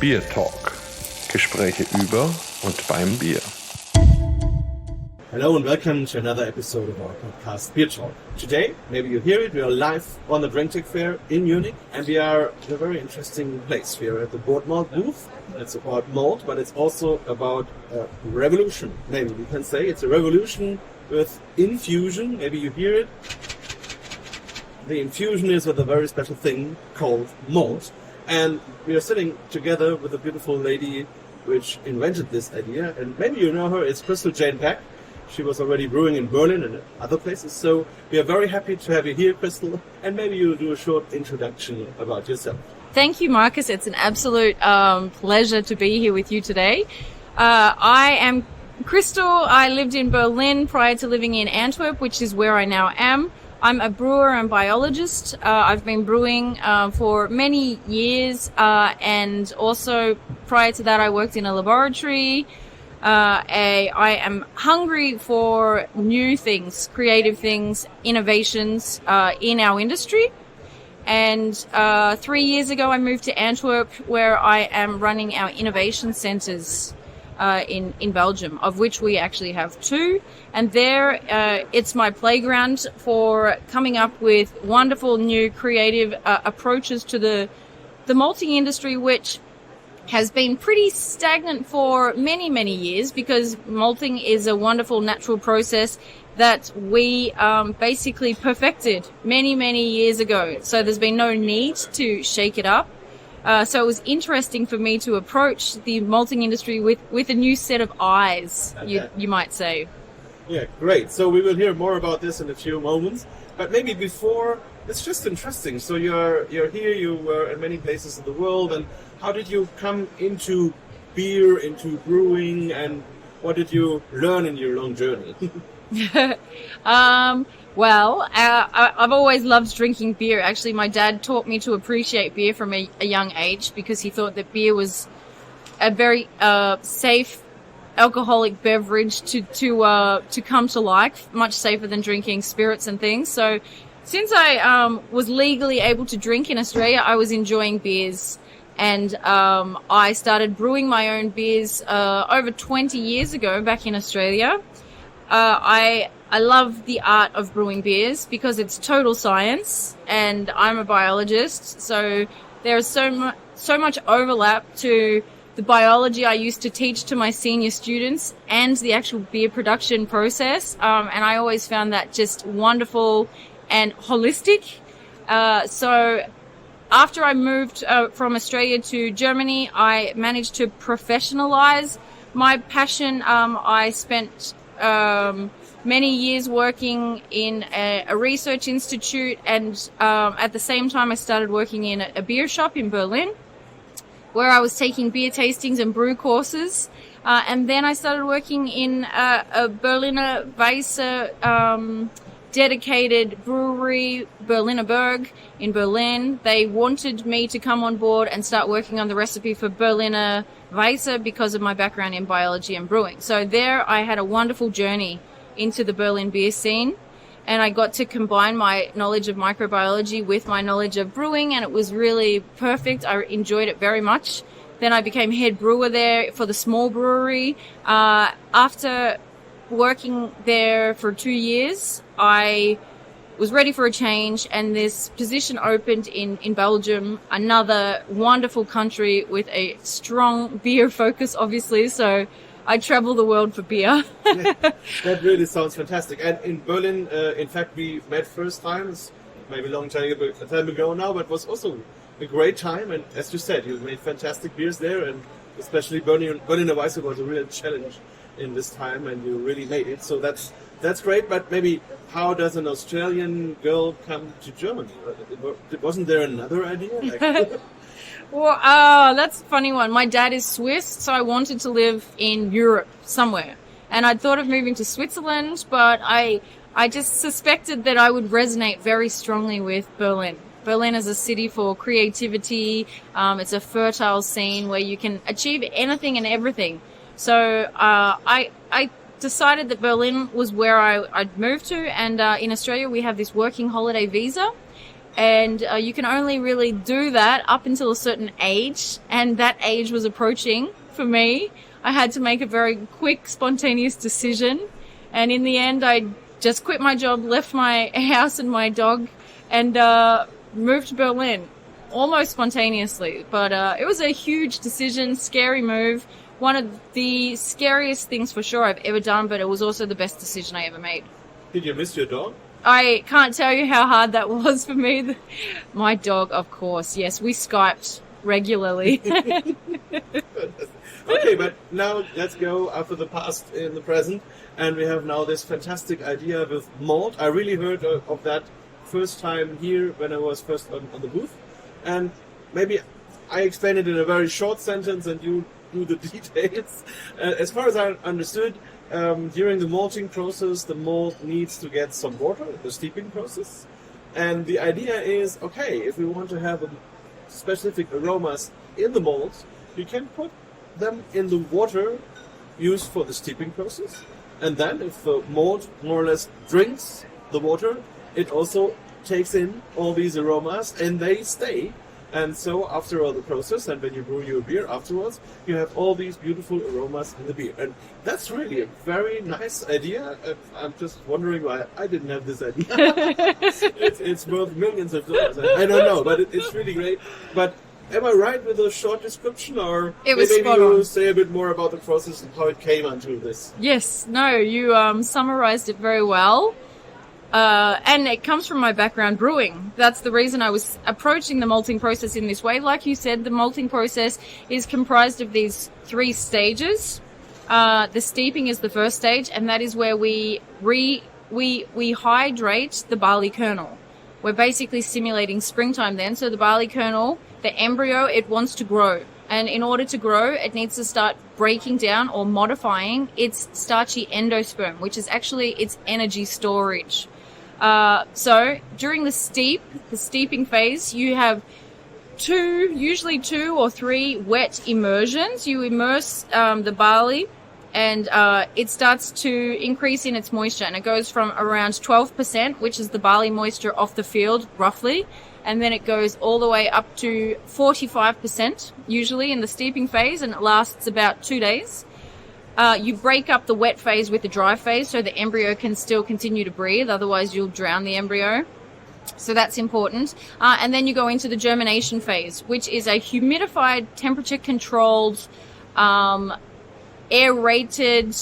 BierTalk. Gespräche über und beim Bier. Hello and welcome to another episode of our podcast, BierTalk. Today, maybe you hear it, we are live on the drinktec fair in Munich, and we are in a very interesting place. We are at the Boortmalt booth. It's about malt, but it's also about a revolution. Maybe we can say it's a revolution with infusion. Maybe you hear it. The infusion is with a very special thing called malt. And we are sitting together with a beautiful lady which invented this idea. And maybe you know her, it's Cristal Peck. She was already brewing in Berlin and other places. So we are very happy to have you here, Cristal. And maybe you'll do a short introduction about yourself. Thank you, Marcus. It's an absolute pleasure to be here with you today. I am Cristal. I lived in Berlin prior to living in Antwerp, which is where I now am. I'm a brewer and biologist. I've been brewing for many years, and also prior to that I worked in a laboratory. I am hungry for new things, creative things, innovations in our industry. And 3 years ago I moved to Antwerp, where I am running our innovation centers in Belgium, of which we actually have 2. And there it's my playground for coming up with wonderful new creative approaches to the malting industry, which has been pretty stagnant for many, many years, because malting is a wonderful natural process that we basically perfected many, many years ago. So there's been no need to shake it up. So it was interesting for me to approach the malting industry with a new set of eyes, you might say. Yeah, great. So we will hear more about this in a few moments. But maybe before, it's just interesting. So you're here, you were in many places in the world, and how did you come into beer, into brewing, and what did you learn in your long journey? Well, I've always loved drinking beer. Actually, my dad taught me to appreciate beer from a young age, because he thought that beer was a very safe alcoholic beverage to come to like, much safer than drinking spirits and things. So since I was legally able to drink in Australia, I was enjoying beers. And I started brewing my own beers over 20 years ago back in Australia. I love the art of brewing beers because it's total science, and I'm a biologist, so there's so much overlap to the biology I used to teach to my senior students and the actual beer production process, and I always found that just wonderful and holistic. So after I moved from Australia to Germany, I managed to professionalize my passion. I spent many years working in a research institute, and at the same time I started working in a beer shop in Berlin, where I was taking beer tastings and brew courses. And then I started working in a Berliner Weisse dedicated brewery, Berliner Berg in Berlin. They wanted me to come on board and start working on the recipe for Berliner Weisse because of my background in biology and brewing. So there I had a wonderful journey into the Berlin beer scene, and I got to combine my knowledge of microbiology with my knowledge of brewing, and it was really perfect. I enjoyed it very much. Then I became head brewer there for the small brewery. After working there for 2 years, I was ready for a change, and this position opened in Belgium, another wonderful country with a strong beer focus, obviously. So I travel the world for beer. Yeah, that really sounds fantastic. And in Berlin, in fact, we met first time, it's maybe a long time ago now, but it was also a great time. And as you said, you made fantastic beers there, and especially Berliner Weisse was a real challenge in this time, and you really made it. So that's great. But maybe how does an Australian girl come to Germany? Wasn't there another idea? Well, that's a funny one. My dad is Swiss, so I wanted to live in Europe somewhere. And I'd thought of moving to Switzerland, but I just suspected that I would resonate very strongly with Berlin. Berlin is a city for creativity. It's a fertile scene where you can achieve anything and everything. So I decided that Berlin was where I'd move to. And in Australia, we have this working holiday visa. And you can only really do that up until a certain age. And that age was approaching for me. I had to make a very quick, spontaneous decision. And in the end, I just quit my job, left my house and my dog, and moved to Berlin almost spontaneously. But it was a huge decision, scary move. One of the scariest things for sure I've ever done, but it was also the best decision I ever made. Did you miss your dog? I can't tell you how hard that was for me. My dog, of course. Yes, we Skyped regularly. Okay, but now let's go after the past in the present. And we have now this fantastic idea with malt. I really heard of that first time here when I was first on the booth. And maybe I explain it in a very short sentence and you do the details. As far as I understood, during the malting process, the malt needs to get some water, the steeping process. And the idea is, okay, if we want to have specific aromas in the malt, you can put them in the water used for the steeping process. And then if the malt more or less drinks the water, it also takes in all these aromas and they stay. And so after all the process, and when you brew your beer afterwards, you have all these beautiful aromas in the beer. And that's really a very nice idea. I'm just wondering why I didn't have this idea. It's worth millions of dollars. I don't know, but it's really great. But am I right with a short description, or it was maybe spot you on. say a bit more about the process and how it came onto this? Yes, no, you summarized it very well. And it comes from my background brewing. That's the reason I was approaching the malting process in this way. Like you said, the malting process is comprised of these 3 stages. The steeping is the first stage, and that is where we hydrate the barley kernel. We're basically simulating springtime then. So the barley kernel, the embryo, it wants to grow. And in order to grow, it needs to start breaking down or modifying its starchy endosperm, which is actually its energy storage. So during the steeping phase, you have usually 2 or 3 wet immersions. You immerse the barley, and it starts to increase in its moisture, and it goes from around 12%, which is the barley moisture off the field, roughly, and then it goes all the way up to 45%, usually in the steeping phase, and it lasts about 2 days. You break up the wet phase with the dry phase so the embryo can still continue to breathe, otherwise you'll drown the embryo. So that's important. And then you go into the germination phase, which is a humidified, temperature-controlled, aerated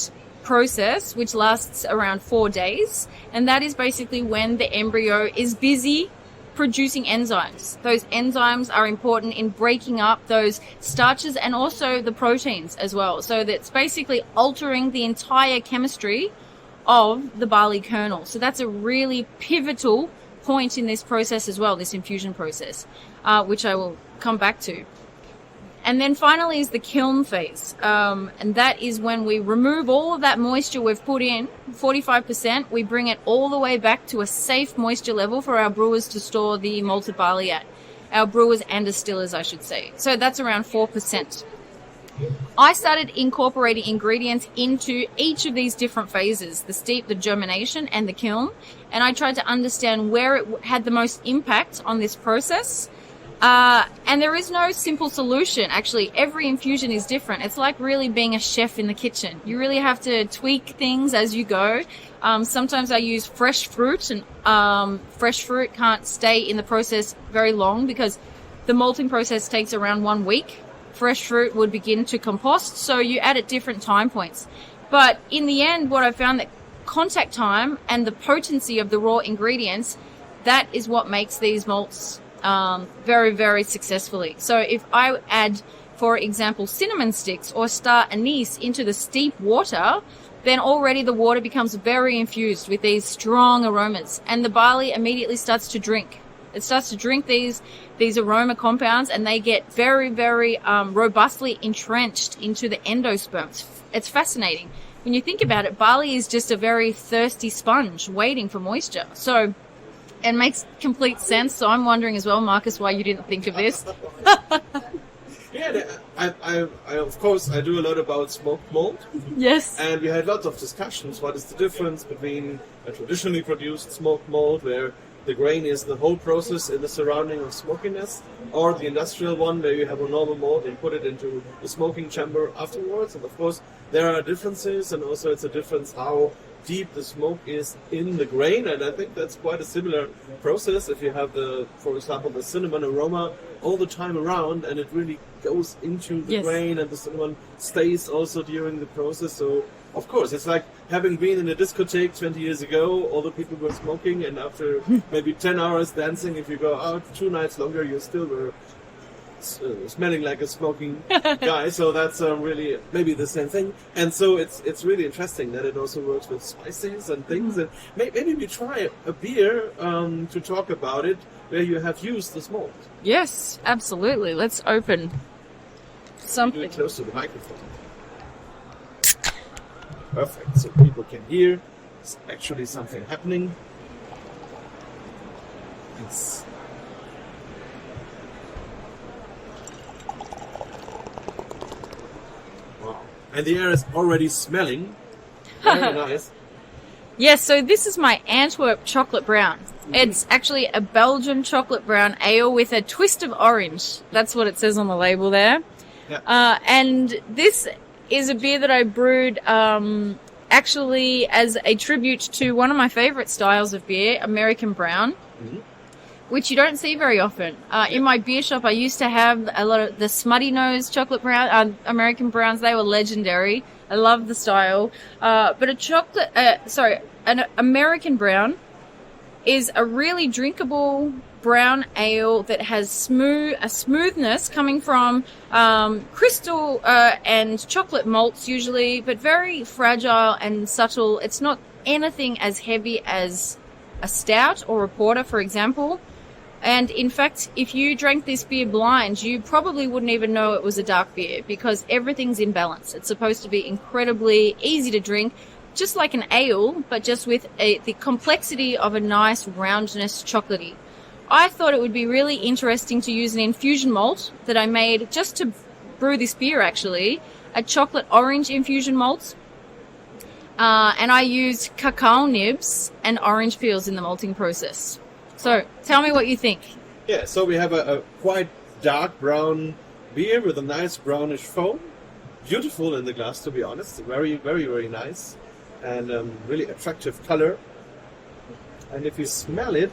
process, which lasts around 4 days. And that is basically when the embryo is busy producing enzymes. Those enzymes are important in breaking up those starches and also the proteins as well. So that's basically altering the entire chemistry of the barley kernel. So that's a really pivotal point in this process as well, this infusion process, which I will come back to. And then finally is the kiln phase. And that is when we remove all of that moisture we've put in, 45%. We bring it all the way back to a safe moisture level for our brewers to store the malted barley at. Our brewers and distillers, I should say. So that's around 4%. I started incorporating ingredients into each of these different phases, the steep, the germination, and the kiln. And I tried to understand where it had the most impact on this process. And there is no simple solution. Actually, every infusion is different. It's like really being a chef in the kitchen. You really have to tweak things as you go. Sometimes I use fresh fruit, and fresh fruit can't stay in the process very long because the malting process takes around 1 week. Fresh fruit would begin to compost, so you add at different time points. But in the end, what I found that contact time and the potency of the raw ingredients, that is what makes these malts very, very successfully. So if I add, for example, cinnamon sticks or star anise into the steep water, then already the water becomes very infused with these strong aromas, and the barley immediately starts to drink. It starts to drink these aroma compounds, and they get very, very robustly entrenched into the endosperm. It's fascinating. When you think about it, barley is just a very thirsty sponge waiting for moisture. So it makes complete sense. So I'm wondering as well, Marcus, why you didn't think of this. Yeah, I of course I do a lot about smoked malt. Yes. And we had lots of discussions. What is the difference between a traditionally produced smoked malt, where the grain is the whole process in the surrounding of smokiness, or the industrial one where you have a normal malt and put it into the smoking chamber afterwards. And of course, there are differences, and also it's a difference how deep the smoke is in the grain, and I think that's quite a similar process. If you have for example, the cinnamon aroma all the time around, and it really goes into the grain, and the cinnamon stays also during the process. So of course, it's like having been in a discotheque 20 years ago, all the people were smoking, and after maybe 10 hours dancing, if you go out 2 nights longer, you still were smelling like a smoking guy. So that's really maybe the same thing. And so it's really interesting that it also works with spices and things. And maybe we try a beer to talk about it where you have used the malt. Yes, absolutely. Let's open something. Do it close to the microphone. Perfect. So people can hear. There's actually something happening. It's and the air is already smelling very nice. Yes, so this is my Antwerp chocolate brown. It's actually a Belgian chocolate brown ale with a twist of orange. That's what it says on the label there. Yeah. And this is a beer that I brewed actually as a tribute to one of my favorite styles of beer, American brown. Which you don't see very often. In my beer shop, I used to have a lot of the smutty nose chocolate brown, American browns. They were legendary. I love the style. But an American brown is a really drinkable brown ale that has a smoothness coming from Cristal and chocolate malts usually, but very fragile and subtle. It's not anything as heavy as a stout or a porter, for example. And in fact, if you drank this beer blind, you probably wouldn't even know it was a dark beer because everything's in balance. It's supposed to be incredibly easy to drink, just like an ale, but just with the complexity of a nice roundness chocolatey. I thought it would be really interesting to use an infusion malt that I made just to brew this beer, actually, a chocolate orange infusion malt. And I used cacao nibs and orange peels in the malting process. So, tell me what you think. Yeah, so we have a quite dark brown beer with a nice brownish foam. Beautiful in the glass, to be honest. Very, very, very nice. And really attractive color. And if you smell it,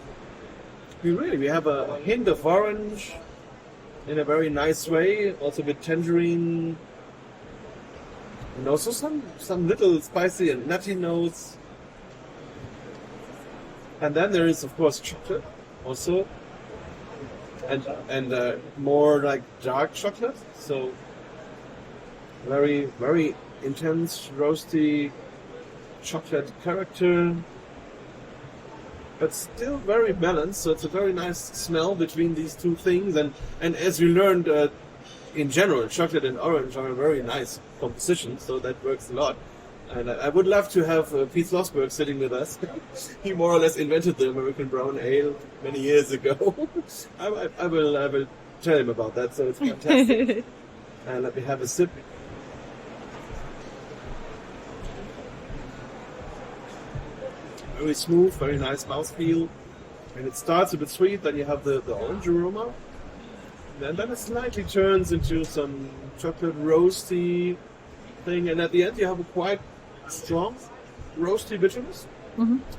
we have a hint of orange in a very nice way. Also with tangerine. And also some little spicy and nutty notes. And then there is, of course, chocolate also, and more like dark chocolate. So very, very intense, roasty chocolate character, but still very balanced. So it's a very nice smell between these two things. And as we learned, in general, chocolate and orange are a very nice composition. So that works a lot. And I would love to have Pete Slosberg sitting with us. He more or less invented the American brown ale many years ago. I will tell him about that, so it's fantastic. And let me have a sip. Very smooth, very nice mouthfeel. And it starts a bit sweet, then you have the orange aroma. And then it slightly turns into some chocolate roasty thing. And at the end you have a quite strong roasty bitterness,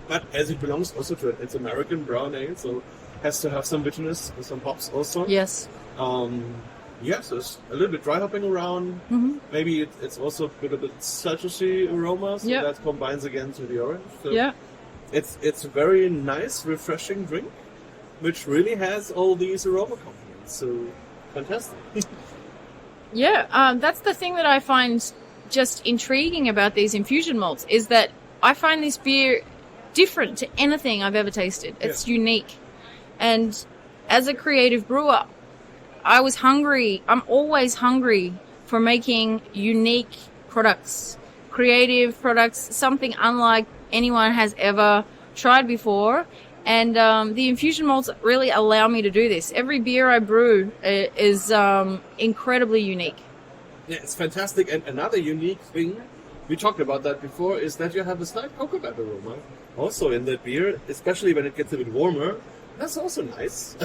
but as it belongs also to it, it's American brown ale, so has to have some bitterness and some hops also. Yes. So it's a little bit dry hopping around. Maybe it's also a bit citrusy aroma, so that combines again to the orange. So it's a very nice, refreshing drink, which really has all these aroma components. So fantastic. That's the thing that I find just intriguing about these infusion malts is that I find this beer different to anything I've ever tasted. It's unique. And as a creative brewer, I was hungry. I'm always hungry for making unique products, creative products, something unlike anyone has ever tried before. And the infusion malts really allow me to do this. Every beer I brew is incredibly unique. Yeah, it's fantastic. And another unique thing, we talked about that before, is that you have a slight coconut aroma also in that beer, especially when it gets a bit warmer. That's also nice.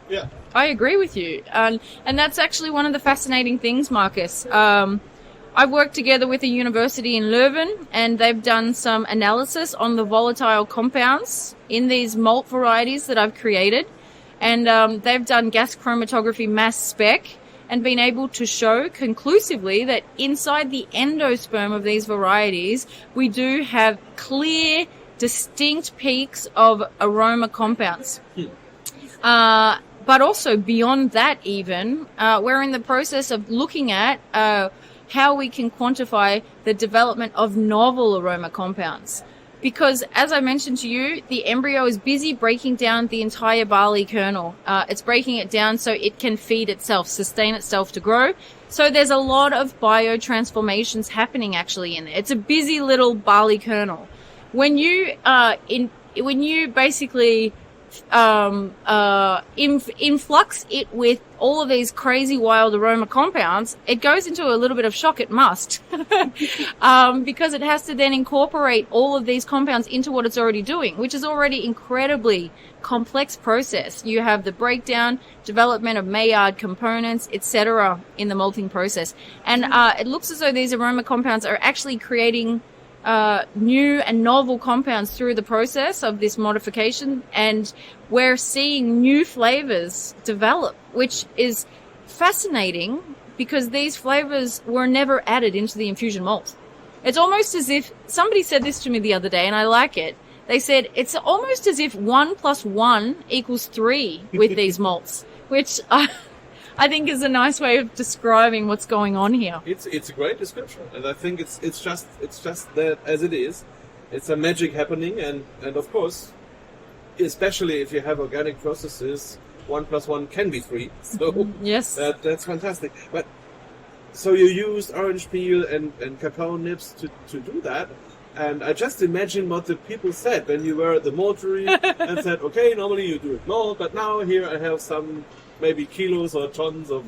Yeah. I agree with you. And that's actually one of the fascinating things, Marcus. I've worked together with a university in Leuven, and they've done some analysis on the volatile compounds in these malt varieties that I've created. And they've done gas chromatography mass spec and been able to show conclusively that inside the endosperm of these varieties, we do have clear, distinct peaks of aroma compounds. But also beyond that even, we're in the process of looking at how we can quantify the development of novel aroma compounds. Because, as I mentioned to you, the embryo is busy breaking down the entire barley kernel. It's breaking it down so it can feed itself, sustain itself to grow. So there's a lot of biotransformations happening actually in there. It's a busy little barley kernel. When you basically influx it with all of these crazy wild aroma compounds, it goes into a little bit of shock. It must because it has to then incorporate all of these compounds into what it's already doing, which is already incredibly complex process. You have the breakdown, development of Maillard components, etc. in the malting process, and it looks as though these aroma compounds are actually creating new and novel compounds through the process of this modification, and we're seeing new flavors develop, which is fascinating because these flavors were never added into the infusion malt. It's almost as if somebody said this to me the other day, and I like it. They said it's almost as if 1 + 1 = 3 with these malts, which I think is a nice way of describing what's going on here. It's a great description, and I think it's just that as it is. It's a magic happening, and of course, especially if you have organic processes, 1 + 1 can be 3. So yes, that's fantastic. But so you used orange peel and cacao nibs to do that. And I just imagine what the people said when you were at the maltery and said, okay, normally you do it malt, but now here I have some maybe kilos or tons of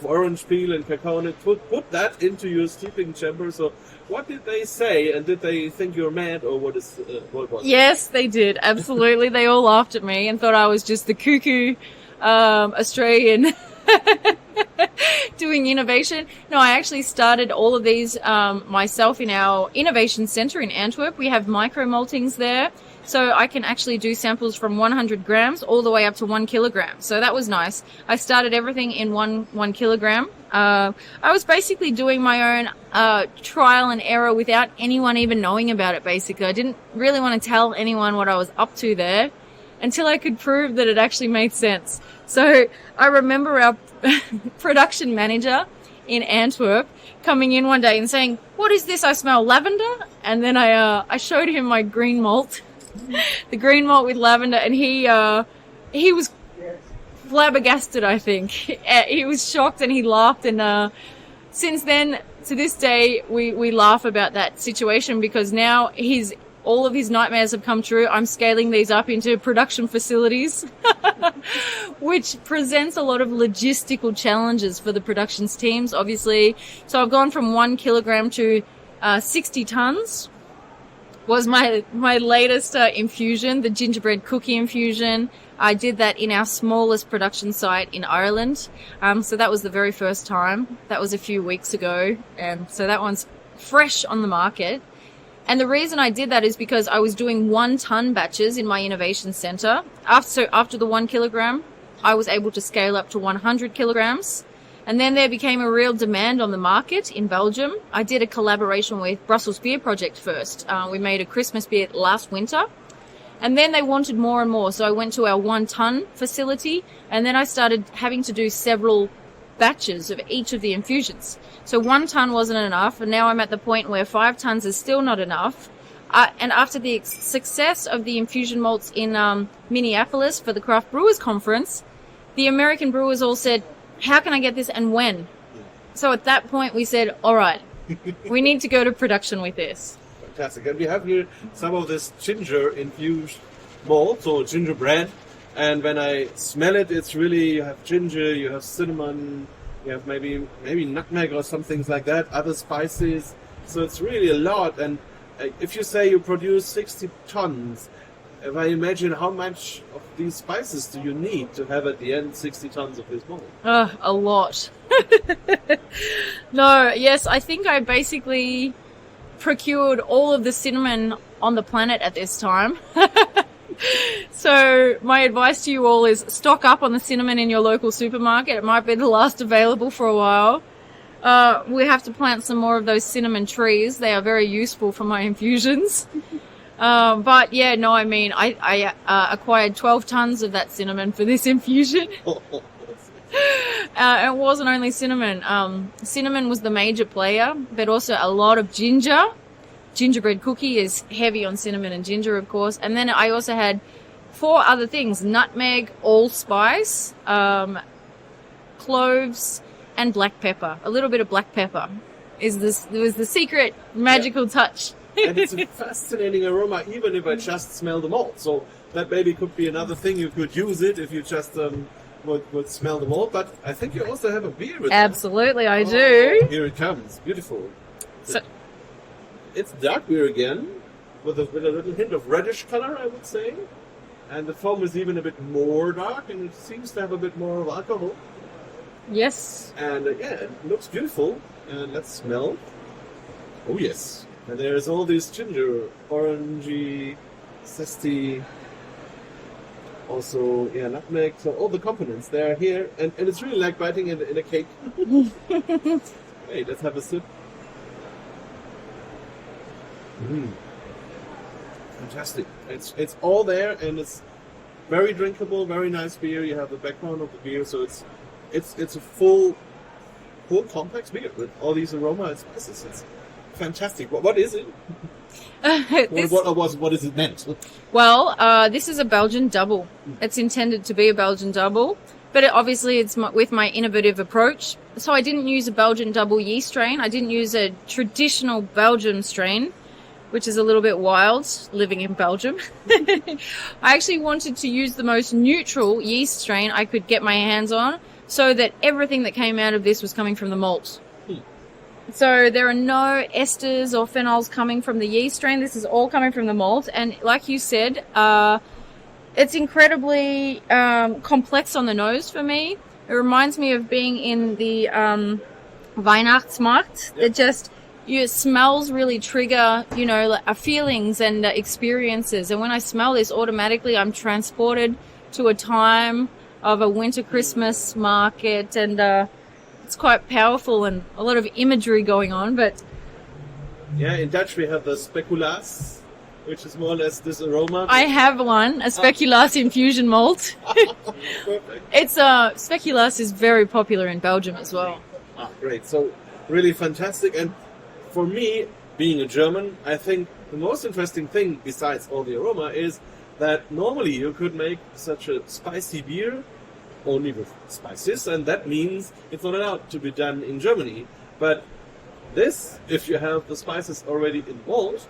orange peel and cacao nibs. Put that into your steeping chamber. So what did they say? And did they think you're mad, or what was it? Yes, they did. Absolutely. They all laughed at me and thought I was just the cuckoo Australian doing innovation. No, I actually started all of these myself in our innovation center in Antwerp. We have micro maltings there, so I can actually do samples from 100 grams all the way up to 1 kilogram. So that was nice. I started everything in one kilogram. I was basically doing my own trial and error without anyone even knowing about it. Basically, I didn't really want to tell anyone what I was up to there until I could prove that it actually made sense. So I remember our production manager in Antwerp coming in one day and saying, "What is this? I smell lavender." And then I showed him my green malt, the green malt with lavender, and he was flabbergasted, I think. He was shocked and he laughed, and since then, to this day, we laugh about that situation because now all of his nightmares have come true. I'm scaling these up into production facilities, which presents a lot of logistical challenges for the productions teams, obviously. So I've gone from 1 kilogram to 60 tons was my latest infusion, the gingerbread cookie infusion. I did that in our smallest production site in Ireland. So that was the very first time. That was a few weeks ago. And so that one's fresh on the market. And the reason I did that is because I was doing 1 ton batches in my innovation center. After the 1 kilogram, I was able to scale up to 100 kilograms. And then there became a real demand on the market in Belgium. I did a collaboration with Brussels Beer Project first. We made a Christmas beer last winter. And then they wanted more and more. So I went to our 1 ton facility, and then I started having to do several batches of each of the infusions. So 1 ton wasn't enough, and now I'm at the point where 5 tons is still not enough. And after the success of the infusion malts in Minneapolis for the Craft Brewers Conference, the American brewers all said, "How can I get this and when?" So at that point we said, all right, we need to go to production with this. Fantastic. And we have here some of this ginger infused malt, so gingerbread. And when I smell it, it's really, you have ginger, you have cinnamon, you have maybe nutmeg or some things like that, other spices. So it's really a lot. And if you say you produce 60 tons, if I imagine how much of these spices do you need to have at the end 60 tons of this malt? A lot. No, yes, I think I basically procured all of the cinnamon on the planet at this time. So my advice to you all is stock up on the cinnamon in your local supermarket. It might be the last available for a while. We have to plant some more of those cinnamon trees. They are very useful for my infusions. But yeah, no, I mean, I acquired 12 tons of that cinnamon for this infusion. It wasn't only cinnamon. Cinnamon was the major player, but also a lot of ginger. Gingerbread cookie is heavy on cinnamon and ginger, of course. And then I also had 4 other things: nutmeg, allspice, cloves, and black pepper. A little bit of black pepper was the secret magical touch. And it's a fascinating aroma, even if I just smell the malt. So that maybe could be another thing you could use it if you just would smell the malt. But I think you also have a beer with Absolutely, I do. Here it comes. Beautiful. So, it's dark beer again, with a little hint of reddish color, I would say. And the foam is even a bit more dark, and it seems to have a bit more of alcohol. yes. And yeah, it looks beautiful. And let's smell. Oh yes. And there's all these ginger, orangey, zesty, also nutmeg. So all the components, they're here. And it's really like biting in a cake. Hey, let's have a sip. Fantastic. It's all there, and it's very drinkable, very nice beer. You have the background of the beer, so it's a full complex beer with all these aroma and spices. It's fantastic. What is it? What is it meant? Well, this is a Belgian double. It's intended to be a Belgian double, but obviously it's with my innovative approach. So I didn't use a Belgian double yeast strain. I didn't use a traditional Belgian strain, which is a little bit wild, living in Belgium. I actually wanted to use the most neutral yeast strain I could get my hands on, so that everything that came out of this was coming from the malt. So there are no esters or phenols coming from the yeast strain. This is all coming from the malt. And like you said, it's incredibly complex on the nose for me. It reminds me of being in the Weihnachtsmarkt. It just... smells really trigger, feelings and experiences. And when I smell this, automatically I'm transported to a time of a winter Christmas market, and it's quite powerful and a lot of imagery going on. But yeah, in Dutch we have the speculaas, which is more or less this aroma. I have one, a speculaas infusion malt. Perfect. Speculaas is very popular in Belgium as well. Great. So really fantastic. And for me, being a German, I think the most interesting thing, besides all the aroma, is that normally you could make such a spicy beer only with spices, and that means it's not allowed to be done in Germany. But this, if you have the spices already involved,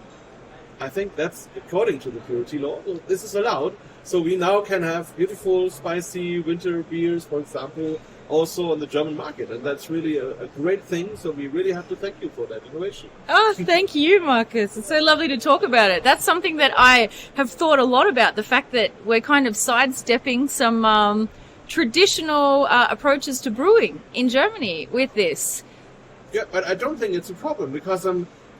I think that's according to the purity law. This is allowed. So we now can have beautiful, spicy winter beers, for example, also on the German market, and that's really a great thing. So we really have to thank you for that innovation. Oh, thank you, Marcus. It's so lovely to talk about it. That's something that I have thought a lot about, the fact that we're kind of sidestepping some traditional approaches to brewing in Germany with this. Yeah, but I don't think it's a problem, because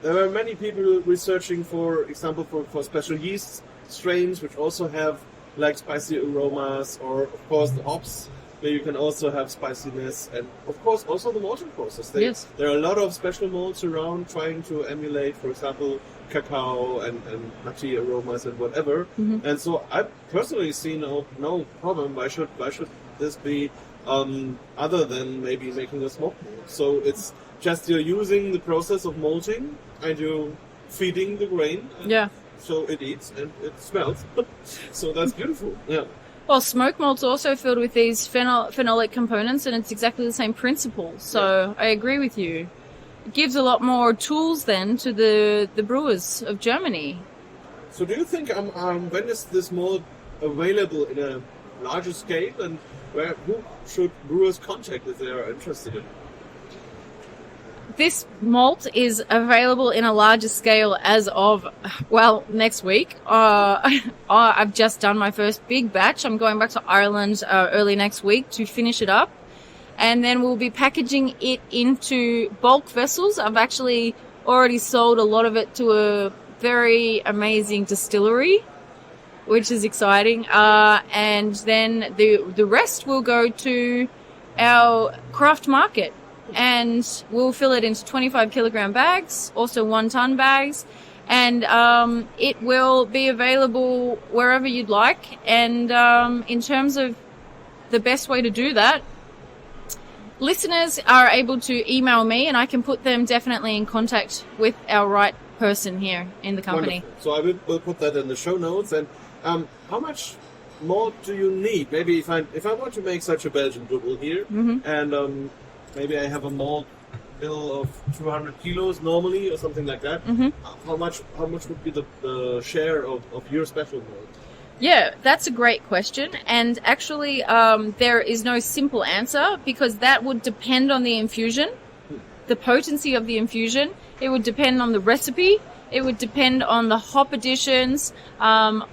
there are many people researching, for example, for special yeast strains which also have like spicy aromas, or of course the hops, where you can also have spiciness, and of course also the malting process. Yes. There are a lot of special malts around trying to emulate, for example, cacao and nutty aromas and whatever. Mm-hmm. And so I personally see no problem. Why should this be other than maybe making a smoke malt? So it's just you're using the process of malting and you're feeding the grain. Yeah. So it eats and it smells. So that's beautiful. Yeah. Well, smoke malt's also filled with these phenolic components, and it's exactly the same principle. So yeah. I agree with you. It gives a lot more tools then to the brewers of Germany. So do you think when is this malt available in a larger scale, and who should brewers contact if they are interested in it? this malt is available in a larger scale as of, well, next week. I've just done my first big batch. I'm going back to Ireland early next week to finish it up. And then we'll be packaging it into bulk vessels. I've actually already sold a lot of it to a very amazing distillery, which is exciting. And then the rest will go to our craft market. And we'll fill it into 25 kilogram bags, also 1 ton bags. And it will be available wherever you'd like. And in terms of the best way to do that, listeners are able to email me, and I can put them definitely in contact with our right person here in the company. Wonderful. So I will put that in the show notes. And how much malt do you need? Maybe if I want to make such a Belgian brew here, and maybe I have a malt bill of 200 kilos normally or something like that. How much would be the share of your special malt? Yeah, that's a great question. And actually, there is no simple answer because that would depend on the infusion, the potency of the infusion. It would depend on the recipe. It would depend on the hop additions, on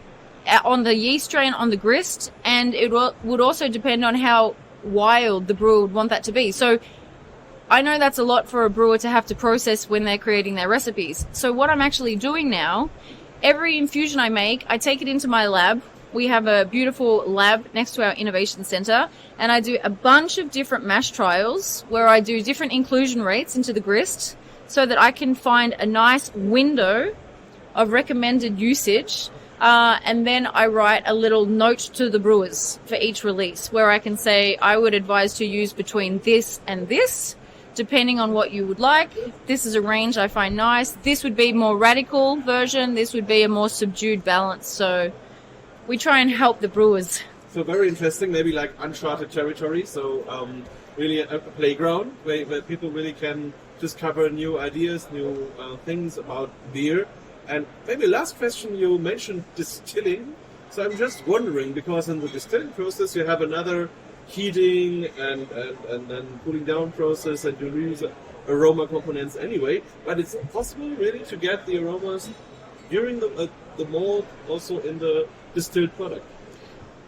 the yeast strain, on the grist. And it would also depend on how wild the brewer would want that to be. So I know that's a lot for a brewer to have to process when they're creating their recipes. So what I'm actually doing now, every infusion I make, I take it into my lab. We have a beautiful lab next to our innovation center, and I do a bunch of different mash trials where I do different inclusion rates into the grist so that I can find a nice window of recommended usage. And then I write a little note to the brewers for each release where I can say, I would advise to use between this and this, depending on what you would like. This is a range I find nice. This would be a more radical version. This would be a more subdued balance. So we try and help the brewers. So very interesting, maybe like uncharted territory. So really a playground where people really can discover new ideas, new things about beer. And maybe last question, you mentioned distilling. So I'm just wondering, because in the distilling process you have another heating and then cooling down process, and you lose aroma components anyway. But it's possible really to get the aromas during the malt also in the distilled product.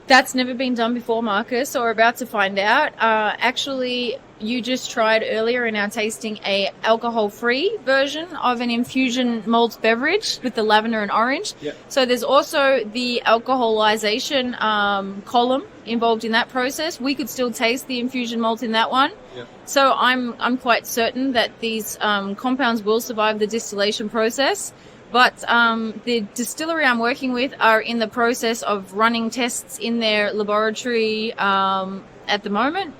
That's never been done before, Marcus, or about to find out. Actually, you just tried earlier in our tasting a alcohol-free version of an infusion malt beverage with the lavender and orange. Yeah. So there's also the alcoholization column involved in that process. We could still taste the infusion malt in that one. Yeah. So I'm quite certain that these compounds will survive the distillation process. But the distillery I'm working with are in the process of running tests in their laboratory at the moment.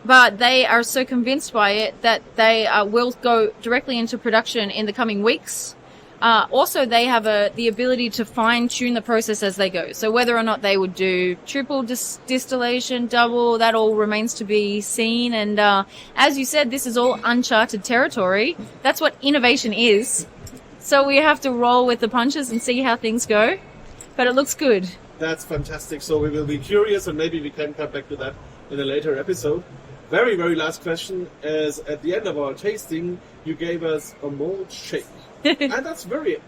But they are so convinced by it that they will go directly into production in the coming weeks. Also, they have the ability to fine-tune the process as they go. So whether or not they would do triple distillation, double, that all remains to be seen. And as you said, this is all uncharted territory. That's what innovation is. So we have to roll with the punches and see how things go. But it looks good. That's fantastic. So we will be curious, and maybe we can come back to that in a later episode. Very, very last question is, at the end of our tasting, you gave us a malt shake. And that's very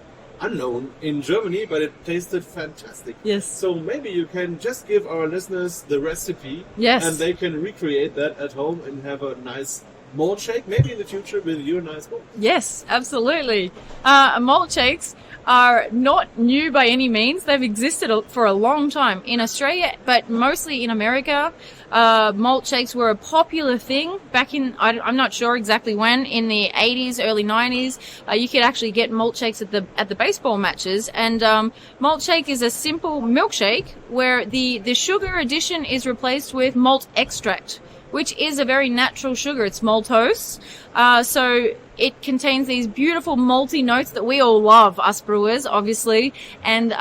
unknown in Germany, but it tasted fantastic. Yes. So maybe you can just give our listeners the recipe. Yes. And they can recreate that at home and have a nice malt shake, maybe in the future with your nice malt. Yes, absolutely. Malt shakes are not new by any means. They've existed for a long time in Australia, but mostly in America. Malt shakes were a popular thing back in, I'm not sure exactly when, in the 80s, early 90s. You could actually get malt shakes at the baseball matches. And malt shake is a simple milkshake where the sugar addition is replaced with malt extract, which is a very natural sugar. It's maltose. So it contains these beautiful malty notes that we all love, us brewers, obviously. And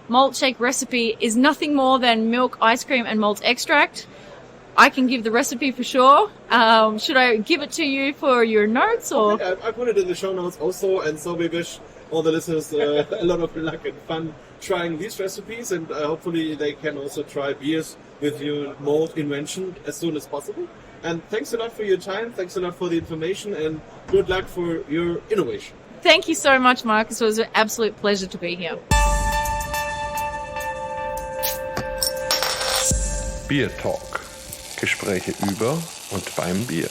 malt shake recipe is nothing more than milk, ice cream, and malt extract. I can give the recipe for sure. Should I give it to you for your notes? Or Okay, I put it in the show notes also, and so we wish all the listeners a lot of luck and fun trying these recipes, and hopefully they can also try beers with your malt invention as soon as possible. And thanks a lot for your time. Thanks a lot for the information, and good luck for your innovation. Thank you so much, Marcus. It was an absolute pleasure to be here. BierTalk. Gespräche über und beim Bier.